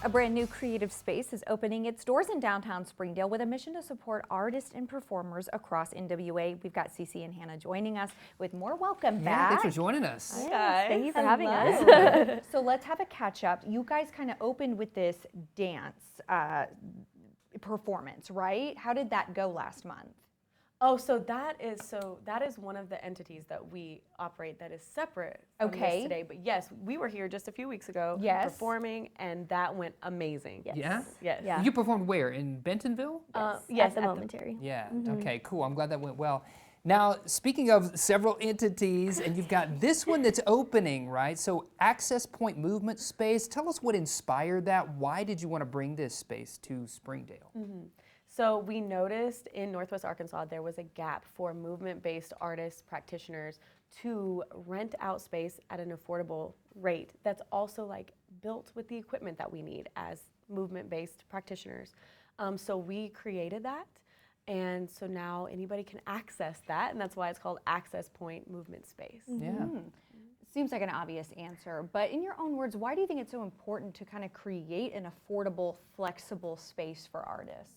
A brand new creative space is opening its doors in downtown Springdale with a mission to support artists and performers across NWA. We've got Cece and Hannah joining us with more. Welcome back. Thanks for joining us. Hi, Yes, guys. thank you for having us. So let's have a catch up. You guys kind of opened with this dance performance, right? How did that go last month? Oh, so that is one of the entities that we operate that is separate from this today. But yes, we were here just a few weeks ago performing, and that went amazing. Yes. Yeah? Yes. Yeah. You performed where? In Bentonville? Yes, at the Momentary. Yeah. Okay, cool. I'm glad that went well. Now, speaking of several entities, and you've got this one that's opening, right? So Access Point Movement Space. Tell us what inspired that. Why did you want to bring this space to Springdale? So we noticed in Northwest Arkansas there was a gap for movement-based artists, practitioners to rent out space at an affordable rate that's also like built with the equipment that we need as movement-based practitioners. So we created that, and so now anybody can access that, and that's why it's called Access Point Movement Space. Yeah. Seems like an obvious answer, but in your own words, why do you think it's so important to kind of create an affordable, flexible space for artists?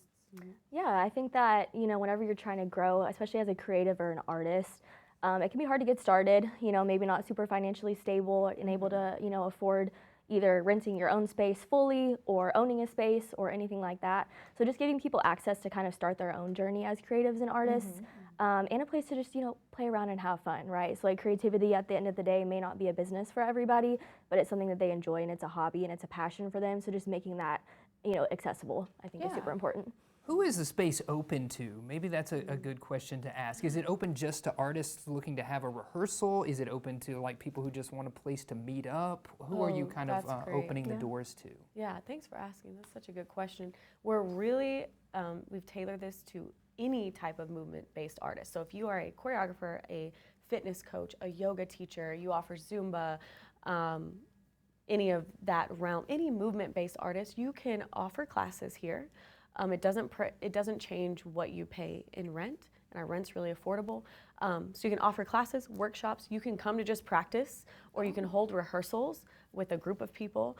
Yeah, I think that, whenever you're trying to grow, especially as a creative or an artist, it can be hard to get started, maybe not super financially stable and able to, afford either renting your own space fully or owning a space or anything like that. So just giving people access to kind of start their own journey as creatives and artists, and a place to just, play around and have fun, right? So like creativity at the end of the day may not be a business for everybody, but it's something that they enjoy and it's a hobby and it's a passion for them. So just making that, accessible, I think is super important. Who is the space open to? Maybe that's a good question to ask. Is it open just to artists looking to have a rehearsal? Is it open to like people who just want a place to meet up? Who are you kind of opening the doors to? Yeah, thanks for asking. That's such a good question. We're really, we've tailored this to any type of movement-based artist. So if you are a choreographer, a fitness coach, a yoga teacher, you offer Zumba, any of that realm, any movement-based artist, you can offer classes here. It doesn't change what you pay in rent, and our rent's really affordable. So you can offer classes, workshops. You can come to just practice, or you can hold rehearsals with a group of people.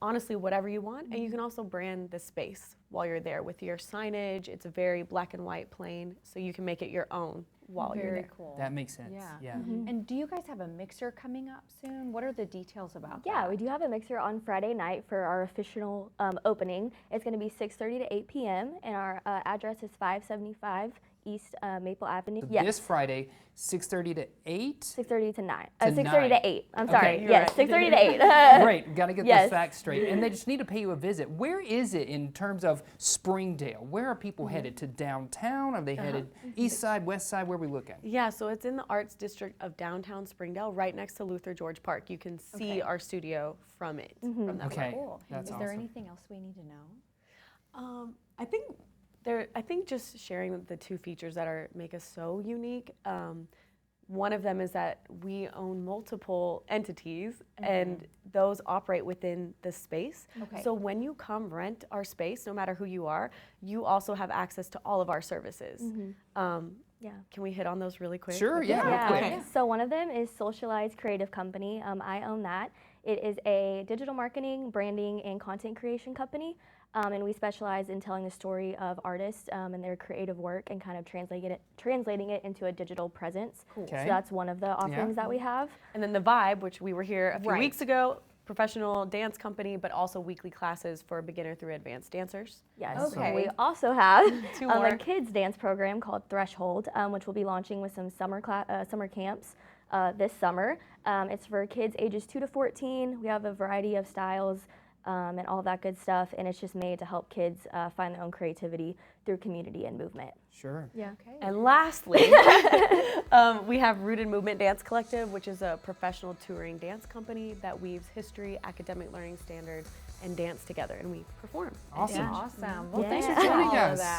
Honestly, whatever you want, and you can also brand the space while you're there with your signage. It's a very black and white plain, so you can make it your own while you're there. Very cool. That makes sense. Yeah. And do you guys have a mixer coming up soon? What are the details about that? Yeah, we do have a mixer on Friday night for our official opening. It's going to be 6:30 to 8 p.m. and our address is 575 East Maple Avenue. So this Friday, 6:30 to 8? 6:30 to 9. To 6:30 to 8. I'm sorry. Okay. Yes, 6:30 to 8. Great, got to get the facts straight. And they just need to pay you a visit. Where is it in terms of Springdale? Where are people headed? To downtown? Are they headed east side, west side? Where are we looking? Yeah, so it's in the Arts District of downtown Springdale, right next to Luther George Park. You can see our studio from it. From that Okay, Cool. that's Is there awesome. anything else we need to know? I think just sharing the two features that make us so unique. One of them is that we own multiple entities, and those operate within the space. Okay. So when you come rent our space, no matter who you are, you also have access to all of our services. Can we hit on those really quick? Sure, yeah, real quick. Okay. So one of them is Socialize Creative Company. I own that. It is a digital marketing, branding, and content creation company. And we specialize in telling the story of artists and their creative work and kind of translating it into a digital presence. Cool. Okay. So that's one of the offerings that we have. And then the Vibe, which we were here a few weeks ago, professional dance company, but also weekly classes for beginner through advanced dancers. Yes. Okay. We also have Two more. a kids dance program called Threshold, which will be launching with some summer camps this summer. It's for kids ages 2 to 14. We have a variety of styles and all that good stuff, and it's just made to help kids find their own creativity through community and movement. Sure. Yeah. Okay. And lastly, we have Rooted Movement Dance Collective, which is a professional touring dance company that weaves history, academic learning standards, and dance together, and we perform. Awesome. Awesome. Well, Yeah. thanks Thanks for for joining joining all of us. that.